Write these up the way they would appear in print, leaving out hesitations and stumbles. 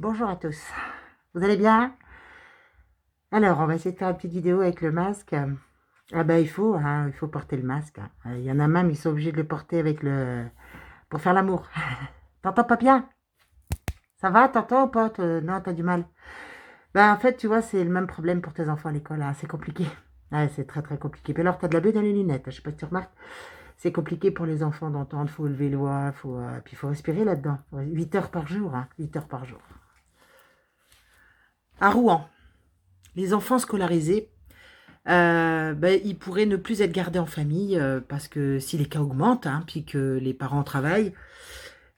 Bonjour à tous. Vous allez bien? Alors, on va essayer de faire une petite vidéo avec le masque. Ah bah il faut porter le masque. Il y en a même, ils sont obligés de le porter avec le pour faire l'amour. T'entends pas bien? Ça va, t'entends ou pas? Non, t'as du mal. Bah en fait, tu vois, c'est le même problème pour tes enfants à l'école, hein. C'est compliqué. Ouais, c'est très très compliqué. Puis alors, t'as de la buée dans les lunettes. Je sais pas si tu remarques. C'est compliqué pour les enfants d'entendre. Faut lever le doigt, puis faut respirer là-dedans. 8 heures par jour, hein. 8 heures par jour. À Rouen, les enfants scolarisés ils pourraient ne plus être gardés en famille parce que si les cas augmentent, hein, puis que les parents travaillent,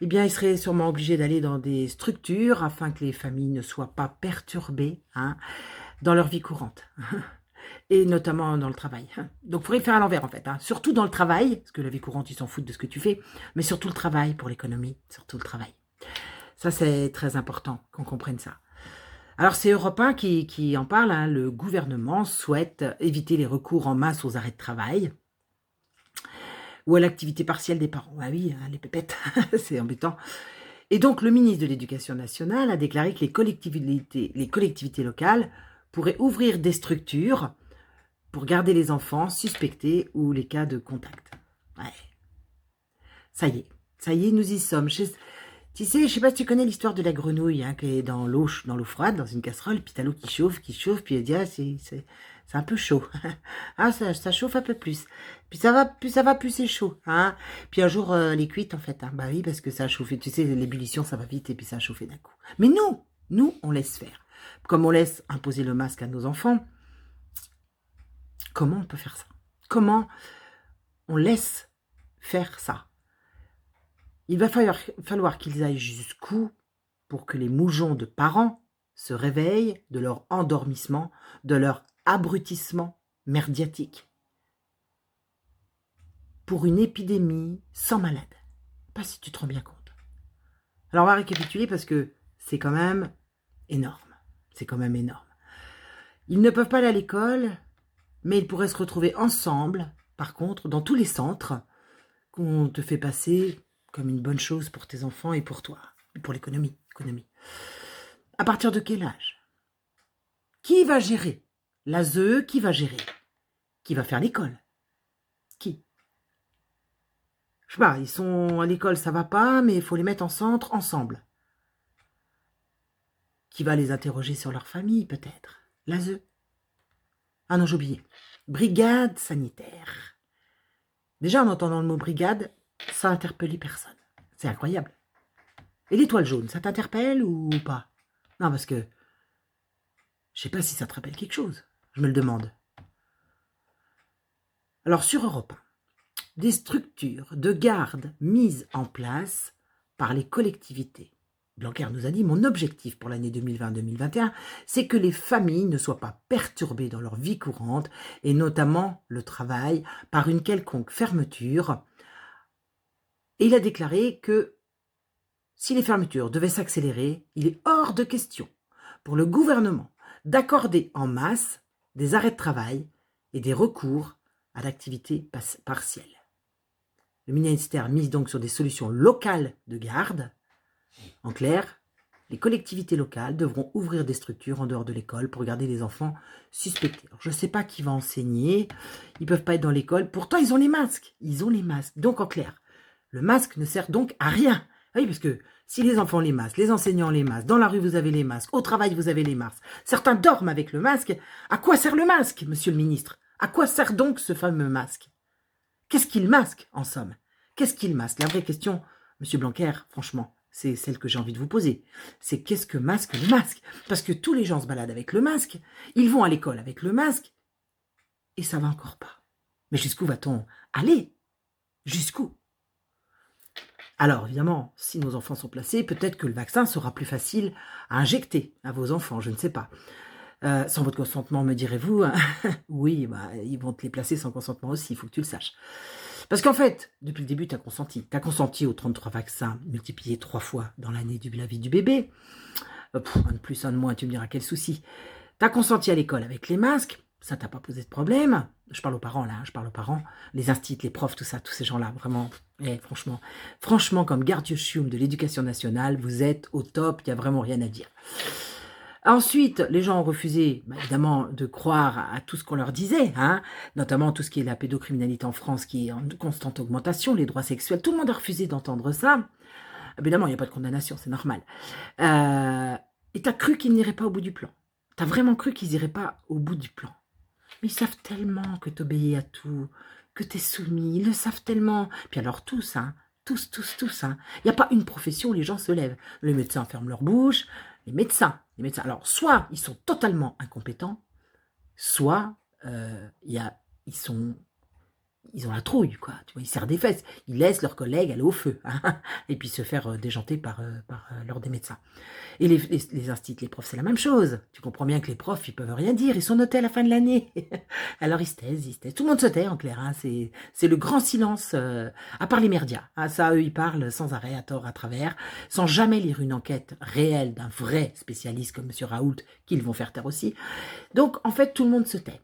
eh bien, ils seraient sûrement obligés d'aller dans des structures afin que les familles ne soient pas perturbées, hein, dans leur vie courante, et notamment dans le travail. Donc, il faudrait le faire à l'envers, en fait, hein. Surtout dans le travail, parce que la vie courante, ils s'en foutent de ce que tu fais, mais surtout le travail pour l'économie, surtout le travail. Ça, c'est très important qu'on comprenne ça. Alors c'est Europe 1 qui en parle, hein. Le gouvernement souhaite éviter les recours en masse aux arrêts de travail ou à l'activité partielle des parents. Ah oui, hein, les pépettes, c'est embêtant. Et donc le ministre de l'Éducation nationale a déclaré que les collectivités locales pourraient ouvrir des structures pour garder les enfants suspectés ou les cas de contact. Ouais. Ça y est, nous y sommes. Tu sais, je sais pas si tu connais l'histoire de la grenouille, hein, qui est dans l'eau froide, dans une casserole, puis t'as l'eau qui chauffe, puis elle dit, ah, c'est un peu chaud. Ah, ça chauffe un peu plus. Puis ça va, plus c'est chaud, hein. Puis un jour, elle est cuite, en fait, hein. Bah oui, parce que ça a chauffé. Tu sais, l'ébullition, ça va vite, et puis ça a chauffé d'un coup. Mais nous, on laisse faire. Comme on laisse imposer le masque à nos enfants, comment on peut faire ça? Comment on laisse faire ça? Il va falloir qu'ils aillent jusqu'où pour que les moujons de parents se réveillent de leur endormissement, de leur abrutissement merdiatique. Pour une épidémie sans malade. Pas si tu te rends bien compte. Alors on va récapituler parce que c'est quand même énorme. C'est quand même énorme. Ils ne peuvent pas aller à l'école, mais ils pourraient se retrouver ensemble, par contre, dans tous les centres qu'on te fait passer comme une bonne chose pour tes enfants et pour toi, et pour l'économie. À partir de quel âge? Qui va gérer? L'ASE, qui va gérer? Qui va faire l'école? Qui? Je sais pas, ils sont à l'école, ça va pas, mais il faut les mettre en centre ensemble. Qui va les interroger sur leur famille, peut-être? L'ASE. Ah non, j'ai oublié. Brigade sanitaire. Déjà, en entendant le mot brigade, ça interpellait personne. C'est incroyable. Et l'étoile jaune, ça t'interpelle ou pas? Non, parce que je sais pas si ça te rappelle quelque chose. Je me le demande. Alors, sur Europe 1, des structures de garde mises en place par les collectivités. Blanquer nous a dit, mon objectif pour l'année 2020-2021, c'est que les familles ne soient pas perturbées dans leur vie courante, et notamment le travail, par une quelconque fermeture. Et il a déclaré que si les fermetures devaient s'accélérer, il est hors de question pour le gouvernement d'accorder en masse des arrêts de travail et des recours à l'activité partielle. Le ministère mise donc sur des solutions locales de garde. En clair, les collectivités locales devront ouvrir des structures en dehors de l'école pour garder les enfants suspectés. Alors, je ne sais pas qui va enseigner, ils ne peuvent pas être dans l'école, pourtant ils ont les masques. Ils ont les masques. Donc en clair, le masque ne sert donc à rien. Oui, parce que si les enfants ont les masques, les enseignants ont les masques, dans la rue vous avez les masques, au travail vous avez les masques, certains dorment avec le masque, à quoi sert le masque, monsieur le ministre? À quoi sert donc ce fameux masque? Qu'est-ce qu'il masque, en somme? Qu'est-ce qu'il masque? La vraie question, monsieur Blanquer, franchement, c'est celle que j'ai envie de vous poser. C'est qu'est-ce que masque le masque? Parce que tous les gens se baladent avec le masque, ils vont à l'école avec le masque, et ça va encore pas. Mais jusqu'où va-t-on aller? Jusqu'où? Alors, évidemment, si nos enfants sont placés, peut-être que le vaccin sera plus facile à injecter à vos enfants, je ne sais pas. Sans votre consentement, me direz-vous, hein. Oui, ils vont te les placer sans consentement aussi, il faut que tu le saches. Parce qu'en fait, depuis le début, tu as consenti. Tu as consenti aux 33 vaccins multipliés 3 fois dans l'année de la vie du bébé. Un de plus, un de moins, tu me diras quel souci. Tu as consenti à l'école avec les masques. ça t'a pas posé de problème. Je parle aux parents, là, je parle aux parents, les instituts, les profs, tout ça, tous ces gens-là, vraiment, franchement, comme gardieux chioum de l'éducation nationale, vous êtes au top, il n'y a vraiment rien à dire. Ensuite, les gens ont refusé, évidemment, de croire à tout ce qu'on leur disait, hein, notamment tout ce qui est la pédocriminalité en France, qui est en constante augmentation, les droits sexuels, tout le monde a refusé d'entendre ça. Évidemment, il n'y a pas de condamnation, c'est normal. Et t'as cru qu'ils n'iraient pas au bout du plan. T'as vraiment cru qu'ils n'iraient pas au bout du plan. Mais ils savent tellement que t'obéis à tout, que t'es soumis, ils le savent tellement. Puis alors tous, hein, tous, hein. Il n'y a pas une profession où les gens se lèvent. Les médecins ferment leur bouche, les médecins. Alors, soit ils sont totalement incompétents, soit ils ont la trouille, quoi. Tu vois, ils serrent des fesses. Ils laissent leurs collègues aller au feu, hein, et puis se faire déjanter par l'ordre des médecins. Et les instituts, les profs, c'est la même chose. Tu comprends bien que les profs, ils peuvent rien dire. Ils sont notés à la fin de l'année. Alors ils se taisent. Tout le monde se tait, en clair. Hein. C'est le grand silence, à part les médias. Hein. Ça, eux, ils parlent sans arrêt, à tort, à travers, sans jamais lire une enquête réelle d'un vrai spécialiste comme M. Raoult, qu'ils vont faire taire aussi. Donc, en fait, tout le monde se tait.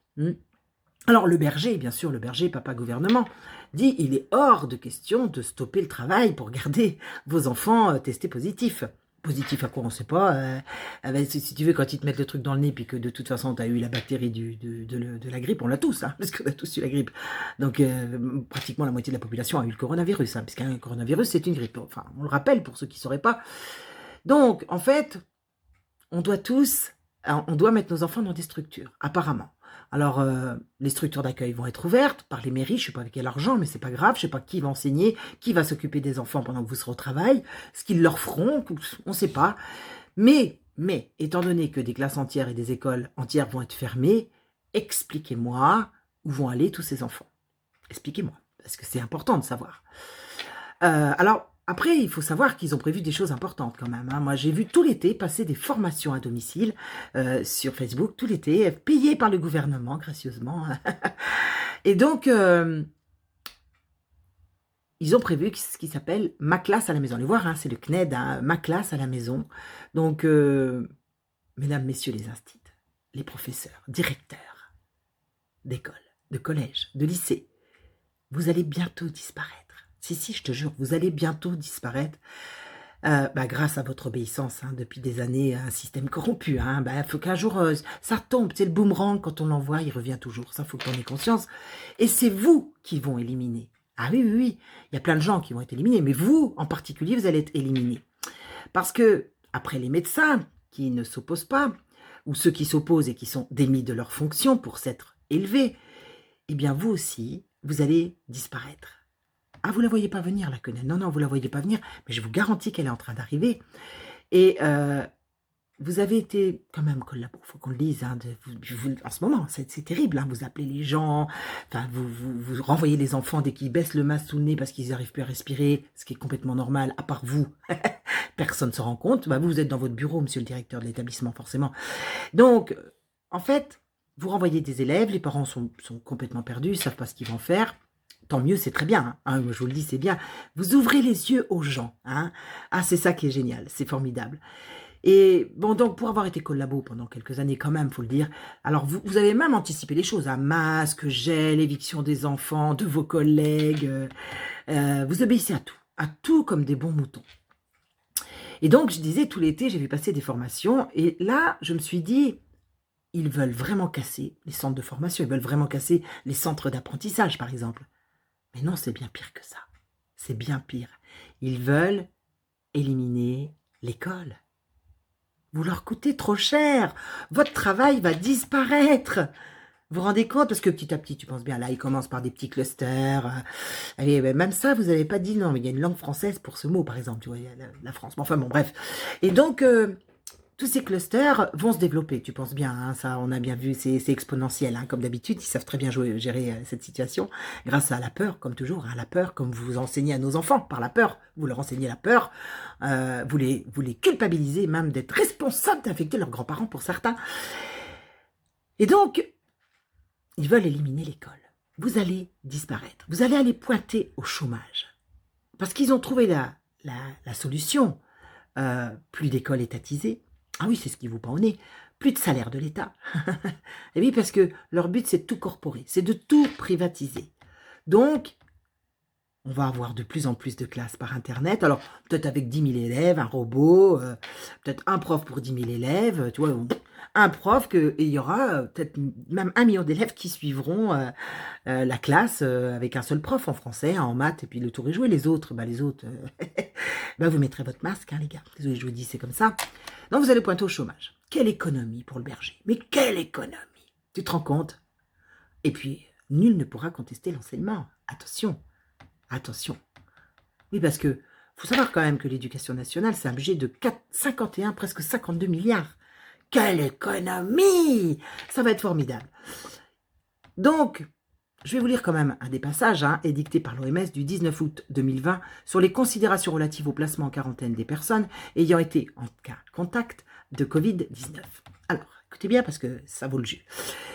Alors le berger, bien sûr, le berger, papa gouvernement, dit il est hors de question de stopper le travail pour garder vos enfants testés positifs. Positif à quoi on ne sait pas. Si tu veux, quand ils te mettent le truc dans le nez, puis que de toute façon tu as eu la bactérie de la grippe, on l'a tous, hein, parce qu'on a tous eu la grippe. Donc pratiquement la moitié de la population a eu le coronavirus, hein, parce qu'un coronavirus c'est une grippe. Enfin, on le rappelle pour ceux qui ne sauraient pas. Donc en fait, on doit mettre nos enfants dans des structures, apparemment. Alors, les structures d'accueil vont être ouvertes par les mairies, je ne sais pas avec quel argent, mais c'est pas grave, je ne sais pas qui va enseigner, qui va s'occuper des enfants pendant que vous serez au travail, ce qu'ils leur feront, on ne sait pas. Mais, étant donné que des classes entières et des écoles entières vont être fermées, expliquez-moi où vont aller tous ces enfants. Expliquez-moi, parce que c'est important de savoir. Alors, après, il faut savoir qu'ils ont prévu des choses importantes quand même. Hein. Moi, j'ai vu tout l'été passer des formations à domicile sur Facebook, tout l'été, payées par le gouvernement, gracieusement. Et donc, ils ont prévu ce qui s'appelle « Ma classe à la maison ». Allez voir, hein, c'est le CNED, hein, « Ma classe à la maison ». Donc, mesdames, messieurs les instits, les professeurs, directeurs d'école, de collège, de lycée, vous allez bientôt disparaître. Si, je te jure, vous allez bientôt disparaître grâce à votre obéissance, hein, depuis des années, un système corrompu. Hein, faut qu'un jour, ça tombe. C'est le boomerang, quand on l'envoie, il revient toujours. Ça, faut que tu en aies conscience. Et c'est vous qui vont éliminer. Ah oui. Il y a plein de gens qui vont être éliminés, mais vous, en particulier, vous allez être éliminés. Parce que, après les médecins qui ne s'opposent pas, ou ceux qui s'opposent et qui sont démis de leur fonction pour s'être élevés, eh bien, vous aussi, vous allez disparaître. Ah, vous ne la voyez pas venir, la quenelle. Non, vous ne la voyez pas venir, mais je vous garantis qu'elle est en train d'arriver. Et vous avez été quand même collabo, il faut qu'on le dise, hein, en ce moment, c'est terrible, hein, vous appelez les gens, enfin, vous renvoyez les enfants dès qu'ils baissent le masque sous le nez parce qu'ils n'arrivent plus à respirer, ce qui est complètement normal, à part vous. Personne ne se rend compte. Vous êtes dans votre bureau, monsieur le directeur de l'établissement, forcément. Donc, en fait, vous renvoyez des élèves, les parents sont complètement perdus, ils ne savent pas ce qu'ils vont faire. Tant mieux, c'est très bien. Hein. Je vous le dis, c'est bien. Vous ouvrez les yeux aux gens. Hein. Ah, c'est ça qui est génial. C'est formidable. Et bon, donc, pour avoir été collabo pendant quelques années quand même, faut le dire, alors vous avez même anticipé les choses. Hein. Masque, gel, éviction des enfants, de vos collègues. Vous obéissez à tout comme des bons moutons. Et donc, je disais, tout l'été, j'ai vu passer des formations. Et là, je me suis dit, ils veulent vraiment casser les centres de formation. Ils veulent vraiment casser les centres d'apprentissage, par exemple. Mais non, c'est bien pire que ça. C'est bien pire. Ils veulent éliminer l'école. Vous leur coûtez trop cher. Votre travail va disparaître. Vous vous rendez compte? Parce que petit à petit, tu penses bien, là, ils commencent par des petits clusters. Allez, même ça, vous n'avez pas dit non, mais il y a une langue française pour ce mot, par exemple. Tu vois, la France. Enfin bon, bref. Et donc, tous ces clusters vont se développer, tu penses bien, hein, ça on a bien vu, c'est exponentiel, hein, comme d'habitude, ils savent très bien gérer cette situation, grâce à la peur, comme toujours, hein, la peur, comme vous enseignez à nos enfants, par la peur, vous leur enseignez la peur, vous les culpabilisez même d'être responsables d'infecter leurs grands-parents pour certains. Et donc, ils veulent éliminer l'école. Vous allez disparaître, vous allez aller pointer au chômage, parce qu'ils ont trouvé la solution, plus d'écoles étatisées, Ah oui, c'est ce qui vous pend au nez. Plus de salaire de l'État. Et oui, parce que leur but, c'est de tout corporer, c'est de tout privatiser. Donc, on va avoir de plus en plus de classes par Internet. Alors, peut-être avec 10 000 élèves, un robot, peut-être un prof pour 10 000 élèves, tu vois, un prof, et il y aura peut-être même 1 million d'élèves qui suivront la classe avec un seul prof en français, en maths, et puis le tour est joué. Les autres, vous mettrez votre masque, hein, les gars. Désolé, je vous dis, c'est comme ça. Donc, vous allez pointer au chômage. Quelle économie pour le berger. Mais quelle économie! Tu te rends compte? Et puis, nul ne pourra contester l'enseignement. Attention. Attention. Oui, parce que faut savoir quand même que l'éducation nationale, c'est un budget de 51, presque 52 milliards. Quelle économie! Ça va être formidable. Donc, je vais vous lire quand même un des passages édicté par l'OMS du 19 août 2020 sur les considérations relatives au placement en quarantaine des personnes ayant été en cas contact de Covid-19. Alors, écoutez bien parce que ça vaut le jus.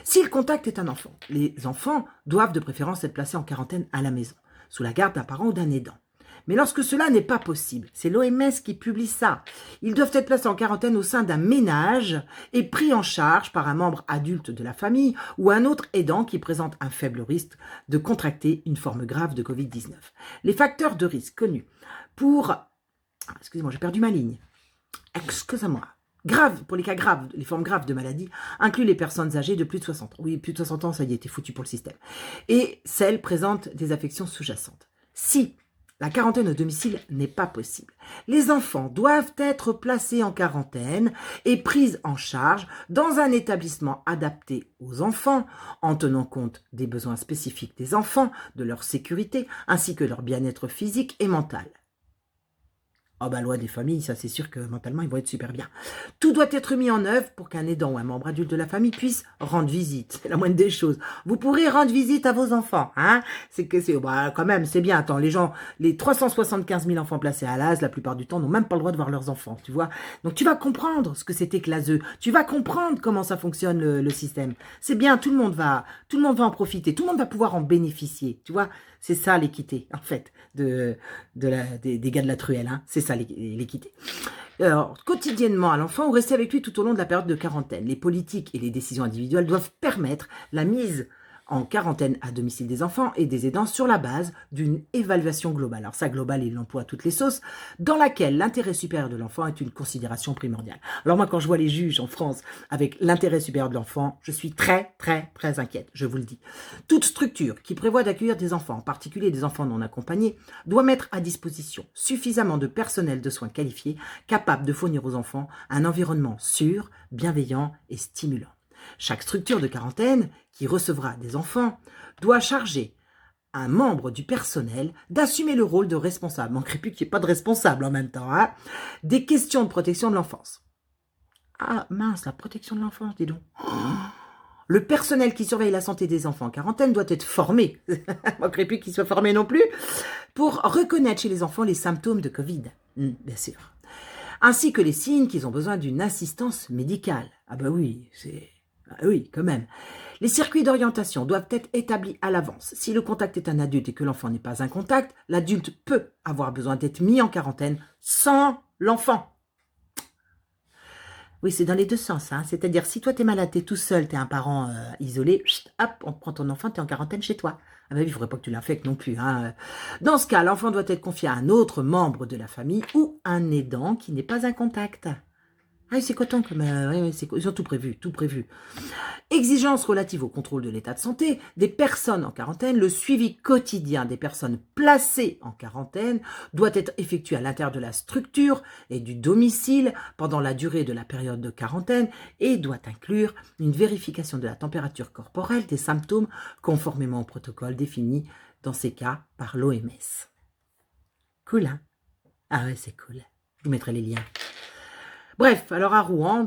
Si le contact est un enfant, les enfants doivent de préférence être placés en quarantaine à la maison, sous la garde d'un parent ou d'un aidant. Mais lorsque cela n'est pas possible, c'est l'OMS qui publie ça. Ils doivent être placés en quarantaine au sein d'un ménage et pris en charge par un membre adulte de la famille ou un autre aidant qui présente un faible risque de contracter une forme grave de Covid-19. Les facteurs de risque connus pour... Excusez-moi, j'ai perdu ma ligne. Excusez-moi. Grave, pour les cas graves, les formes graves de maladie, incluent les personnes âgées de plus de 60 ans. Oui, plus de 60 ans, ça y est, t'es foutu pour le système. Et celles présentent des affections sous-jacentes. Si la quarantaine au domicile n'est pas possible, les enfants doivent être placés en quarantaine et pris en charge dans un établissement adapté aux enfants, en tenant compte des besoins spécifiques des enfants, de leur sécurité, ainsi que leur bien-être physique et mental. Oh loi des familles, ça c'est sûr que mentalement ils vont être super bien. Tout doit être mis en œuvre pour qu'un aidant ou un membre adulte de la famille puisse rendre visite. C'est la moindre des choses. Vous pourrez rendre visite à vos enfants, hein. C'est quand même, c'est bien. Attends, les 375 000 enfants placés à l'AS, la plupart du temps, n'ont même pas le droit de voir leurs enfants, tu vois. Donc tu vas comprendre ce que c'était que l'ASE. Tu vas comprendre comment ça fonctionne le système. C'est bien, tout le monde va en profiter. Tout le monde va pouvoir en bénéficier, tu vois. C'est ça l'équité, en fait, des gars de la truelle, hein. C'est ça l'équité. Alors, quotidiennement à l'enfant ou rester avec lui tout au long de la période de quarantaine. Les politiques et les décisions individuelles doivent permettre la mise en quarantaine à domicile des enfants et des aidants sur la base d'une évaluation globale. Alors ça, global, il l'emploie à toutes les sauces, dans laquelle l'intérêt supérieur de l'enfant est une considération primordiale. Alors moi, quand je vois les juges en France avec l'intérêt supérieur de l'enfant, je suis très, très, très inquiète, je vous le dis. Toute structure qui prévoit d'accueillir des enfants, en particulier des enfants non accompagnés, doit mettre à disposition suffisamment de personnel de soins qualifiés capable de fournir aux enfants un environnement sûr, bienveillant et stimulant. Chaque structure de quarantaine qui recevra des enfants doit charger un membre du personnel d'assumer le rôle de responsable. Manquerait plus qu'il n'y ait pas de responsable en même temps, hein, des questions de protection de l'enfance. Ah mince, la protection de l'enfance, dis donc. Le personnel qui surveille la santé des enfants en quarantaine doit être formé, manquerait plus qu'il soit formé non plus, pour reconnaître chez les enfants les symptômes de Covid, bien sûr, ainsi que les signes qu'ils ont besoin d'une assistance médicale. Ah oui, oui, quand même. Les circuits d'orientation doivent être établis à l'avance. Si le contact est un adulte et que l'enfant n'est pas un contact, l'adulte peut avoir besoin d'être mis en quarantaine sans l'enfant. Oui, c'est dans les deux sens, hein. C'est-à-dire, si toi t'es malade, t'es tout seul, t'es un parent isolé, hop, on prend ton enfant, t'es en quarantaine chez toi. Ah il ne faudrait pas que tu l'infectes non plus, hein. Dans ce cas, l'enfant doit être confié à un autre membre de la famille ou un aidant qui n'est pas un contact. Ah, c'est coton comme... ils ont tout prévu, tout prévu. Exigences relatives au contrôle de l'état de santé des personnes en quarantaine. Le suivi quotidien des personnes placées en quarantaine doit être effectué à l'intérieur de la structure et du domicile pendant la durée de la période de quarantaine et doit inclure une vérification de la température corporelle, des symptômes conformément au protocole défini dans ces cas par l'OMS. Cool, hein? Ah ouais, c'est cool. Je vous mettrai les liens. Bref, alors à Rouen,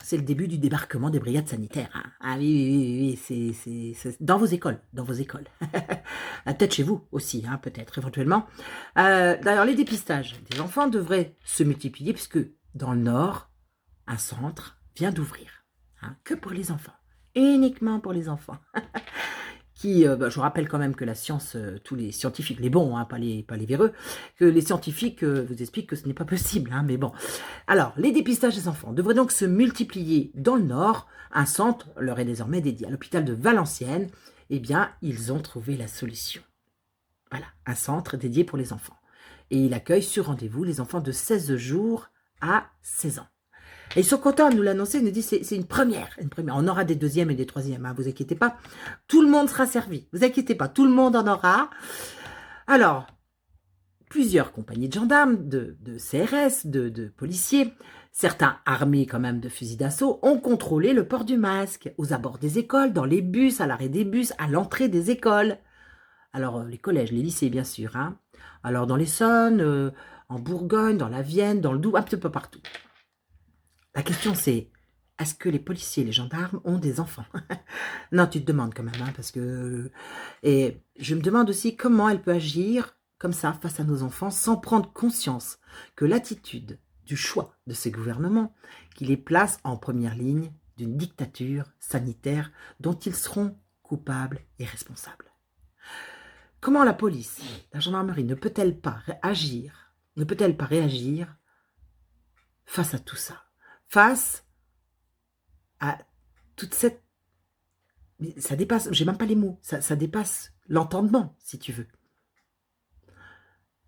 c'est le début du débarquement des brigades sanitaires. Hein. Ah oui, c'est dans vos écoles, peut-être chez vous aussi, hein, peut-être, éventuellement. D'ailleurs, les dépistages des enfants devraient se multiplier puisque dans le Nord, un centre vient d'ouvrir, hein, que pour les enfants, uniquement pour les enfants, je vous rappelle quand même que la science, tous les scientifiques, les bons, hein, pas les véreux, que les scientifiques vous expliquent que ce n'est pas possible, hein, mais bon. Alors, les dépistages des enfants devraient donc se multiplier dans le Nord. Un centre leur est désormais dédié. À l'hôpital de Valenciennes, eh bien, ils ont trouvé la solution. Voilà, un centre dédié pour les enfants. Et il accueille sur rendez-vous les enfants de 16 jours à 16 ans. Et ils sont contents de nous l'annoncer, ils nous disent c'est une première. On aura des deuxièmes et des troisièmes, hein, vous inquiétez pas. Tout le monde sera servi, vous inquiétez pas, tout le monde en aura. Alors, plusieurs compagnies de gendarmes, de CRS, de policiers, certains armés quand même de fusils d'assaut, ont contrôlé le port du masque aux abords des écoles, dans les bus, à l'arrêt des bus, à l'entrée des écoles. Alors, les collèges, les lycées, bien sûr. Hein. Alors, dans l'Essonne, en Bourgogne, dans la Vienne, dans le Doubs, un petit peu partout. La question, c'est, est-ce que les policiers et les gendarmes ont des enfants? Non, tu te demandes quand même, hein, parce que... Et je me demande aussi comment elle peut agir comme ça face à nos enfants sans prendre conscience que l'attitude du choix de ces gouvernements qui les place en première ligne d'une dictature sanitaire dont ils seront coupables et responsables. Comment la police, la gendarmerie ne peut-elle pas agir, face à tout ça, face à toute cette... Mais ça dépasse, j'ai même pas les mots, ça dépasse l'entendement, si tu veux.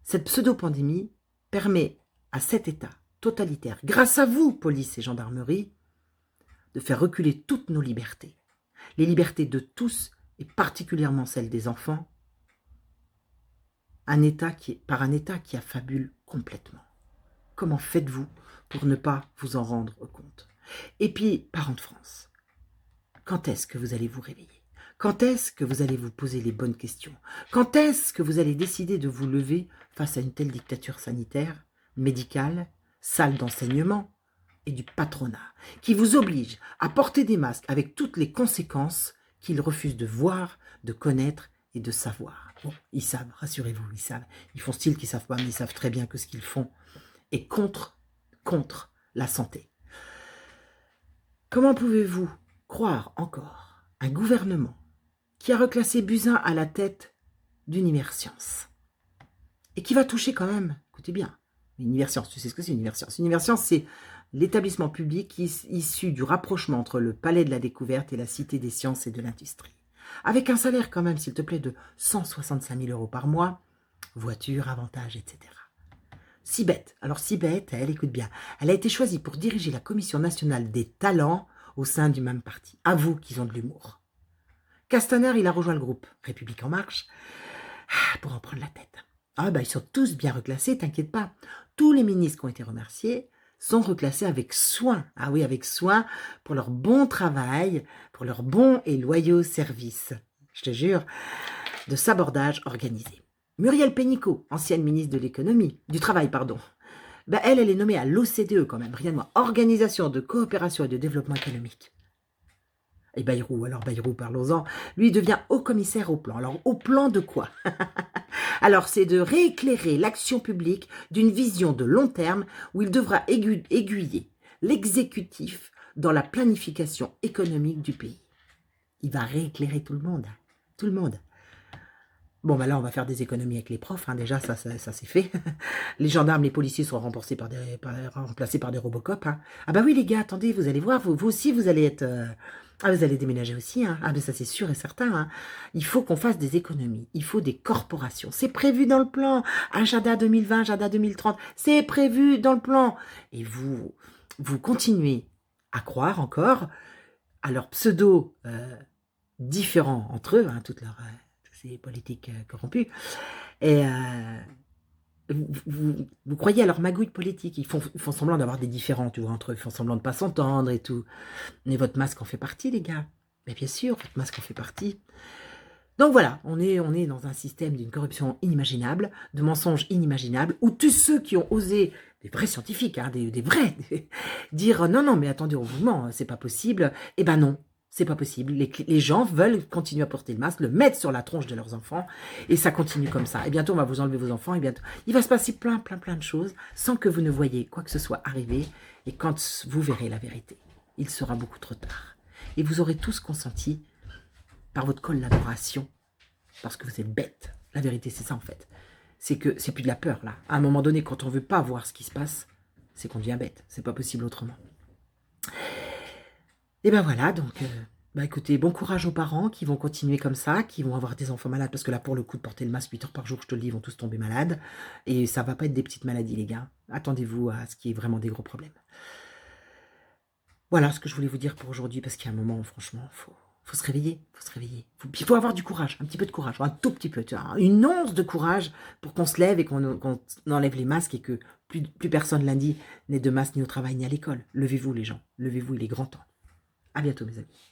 Cette pseudo-pandémie permet à cet État totalitaire, grâce à vous, police et gendarmerie, de faire reculer toutes nos libertés. Les libertés de tous, et particulièrement celles des enfants, par un État qui affabule complètement. Comment faites-vous pour ne pas vous en rendre compte? Et puis, parents de France, quand est-ce que vous allez vous réveiller? Quand est-ce que vous allez vous poser les bonnes questions? Quand est-ce que vous allez décider de vous lever face à une telle dictature sanitaire, médicale, salle d'enseignement et du patronat, qui vous oblige à porter des masques avec toutes les conséquences qu'ils refusent de voir, de connaître et de savoir? Bon, ils savent, rassurez-vous, ils savent. Ils font style qu'ils ne savent pas, mais ils savent très bien que ce qu'ils font est contre la santé. Comment pouvez-vous croire encore un gouvernement qui a reclassé Buzyn à la tête d'Universcience et qui va toucher quand même, écoutez bien, Universcience, tu sais ce que c'est Universcience? Universcience, c'est l'établissement public issu du rapprochement entre le Palais de la Découverte et la Cité des Sciences et de l'Industrie. Avec un salaire quand même, s'il te plaît, de 165 000 € par mois, voiture, avantages, etc. Sibeth, alors Sibeth, elle écoute bien, elle a été choisie pour diriger la Commission nationale des talents au sein du même parti. Avoue qu'ils ont de l'humour. Castaner, il a rejoint le groupe République en marche pour en prendre la tête. Ah ils sont tous bien reclassés, t'inquiète pas. Tous les ministres qui ont été remerciés sont reclassés avec soin. Ah oui, avec soin, pour leur bon travail, pour leur bon et loyaux service. Je te jure, de sabordage organisé. Muriel Pénicaud, ancienne ministre de l'économie, du travail, pardon. Elle est nommée à l'OCDE quand même, rien de moins. Organisation de coopération et de développement économique. Et Bayrou, parlons-en, lui devient haut-commissaire au plan. Alors, au plan de quoi? Alors, c'est de rééclairer l'action publique d'une vision de long terme où il devra aiguiller l'exécutif dans la planification économique du pays. Il va rééclairer tout le monde. Tout le monde. Bon, là, on va faire des économies avec les profs. Hein. Déjà, ça c'est fait. Les gendarmes, les policiers seront remplacés par des Robocop. Hein. Ah oui, les gars, attendez, vous allez voir, vous aussi, vous allez être... vous allez déménager aussi. Hein. Ça, c'est sûr et certain. Hein. Il faut qu'on fasse des économies. Il faut des corporations. C'est prévu dans le plan. Agenda 2020, Agenda 2030. C'est prévu dans le plan. Et vous continuez à croire encore à leurs pseudo différents entre eux, hein, toutes ces politiques corrompues. Et vous croyez à leur magouille politique. Ils font semblant d'avoir des différends, tu vois, entre eux. Ils font semblant de ne pas s'entendre et tout. Mais votre masque en fait partie, les gars. Mais bien sûr, votre masque en fait partie. Donc voilà, on est dans un système d'une corruption inimaginable, de mensonges inimaginables, où tous ceux qui ont osé, des vrais scientifiques, hein, des vrais, dire non, mais attendez, on vous ment, c'est pas possible. Eh ben non. C'est pas possible. Les gens veulent continuer à porter le masque, le mettre sur la tronche de leurs enfants, et ça continue comme ça. Et bientôt, on va vous enlever vos enfants, et bientôt, il va se passer plein de choses, sans que vous ne voyez quoi que ce soit arriver, et quand vous verrez la vérité, il sera beaucoup trop tard. Et vous aurez tous consenti par votre collaboration, parce que vous êtes bête. La vérité, c'est ça en fait. C'est que c'est plus de la peur là. À un moment donné, quand on veut pas voir ce qui se passe, c'est qu'on devient bête. C'est pas possible autrement. Et ben voilà, donc bah écoutez, bon courage aux parents qui vont continuer comme ça, qui vont avoir des enfants malades, parce que là pour le coup de porter le masque 8 heures par jour, je te le dis, ils vont tous tomber malades. Et ça va pas être des petites maladies les gars. Attendez-vous à ce qu'il y ait vraiment des gros problèmes. Voilà ce que je voulais vous dire pour aujourd'hui, parce qu'il y a un moment, franchement, faut se réveiller, faut se réveiller. Il faut avoir du courage, un petit peu de courage, un tout petit peu, tu vois, une once de courage pour qu'on se lève et qu'on enlève les masques et que plus personne lundi n'ait de masque ni au travail ni à l'école. Levez-vous les gens, levez-vous, il est grand temps. À bientôt mes amis.